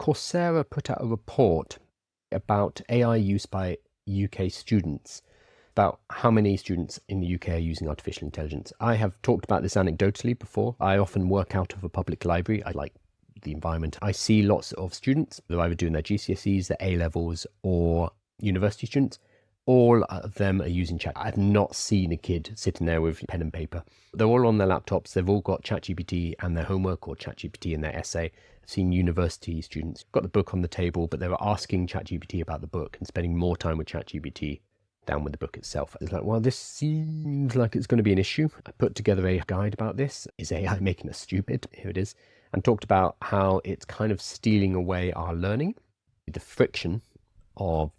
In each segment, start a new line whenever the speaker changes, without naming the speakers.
Coursera put out a report about AI use by UK students, about how many students in the UK are using artificial intelligence. I have talked about this anecdotally before. I often work out of a public library. I like the environment. I see lots of students, they're either doing their GCSEs, their A-levels, or university students. All of them are using chat. I've not seen a kid sitting there with pen and paper. They're all on their laptops. They've all got ChatGPT and their homework, or ChatGPT and their essay. I've seen university students got the book on the table, but they were asking ChatGPT about the book and spending more time with ChatGPT than with the book itself. It's like, well, this seems like it's going to be an issue. I put together a guide about this. Is AI making us stupid? Here it is. And talked about how it's kind of stealing away our learning. The friction of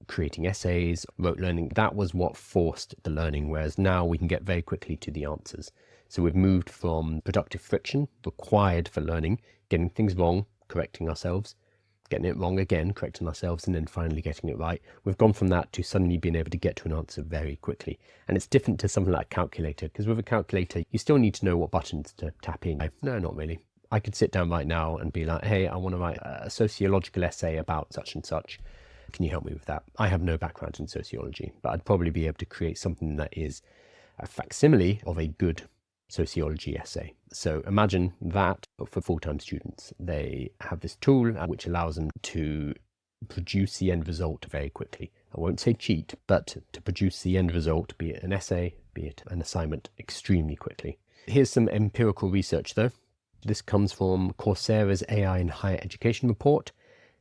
creating essays, rote learning, that was what forced the learning, whereas now we can get very quickly to the answers. So we've moved from productive friction required for learning, getting things wrong, correcting ourselves, getting it wrong again, correcting ourselves, and then finally getting it right. We've gone from that to suddenly being able to get to an answer very quickly. And it's different to something like a calculator, because with a calculator, you still need to know what buttons to tap in. No, not really. I could sit down right now and be like, hey, I want to write a sociological essay about such and such. Can you help me with that? I have no background in sociology, but I'd probably be able to create something that is a facsimile of a good sociology essay. So imagine that for full-time students. They have this tool which allows them to produce the end result very quickly. I won't say cheat, but to produce the end result, be it an essay, be it an assignment, extremely quickly. Here's some empirical research though. This comes from Coursera's AI in Higher Education report.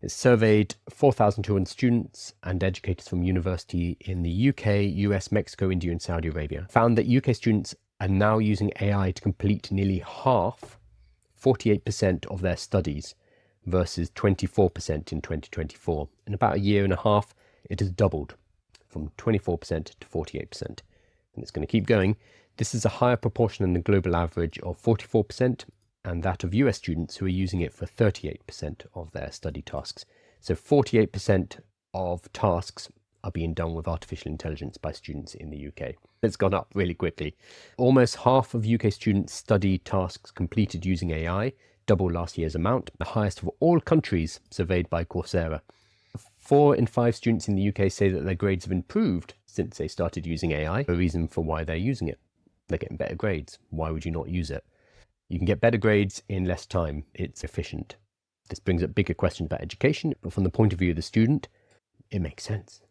It surveyed 4,200 students and educators from university in the UK, US, Mexico, India, and Saudi Arabia. Found that UK students are now using AI to complete nearly half, 48% of their studies versus 24% in 2024. In about a year and a half, it has doubled from 24% to 48%. And it's going to keep going. This is a higher proportion than the global average of 44%. And that of US students who are using it for 38% of their study tasks. So 48% of tasks are being done with artificial intelligence by students in the UK. It's gone up really quickly. Almost half of UK students' study tasks completed using AI, double last year's amount, the highest of all countries surveyed by Coursera. 4 in 5 students in the UK say that their grades have improved since they started using AI. A reason for why they're using it. They're getting better grades. Why would you not use it? You can get better grades in less time. It's efficient. This brings up bigger questions about education, but from the point of view of the student, it makes sense.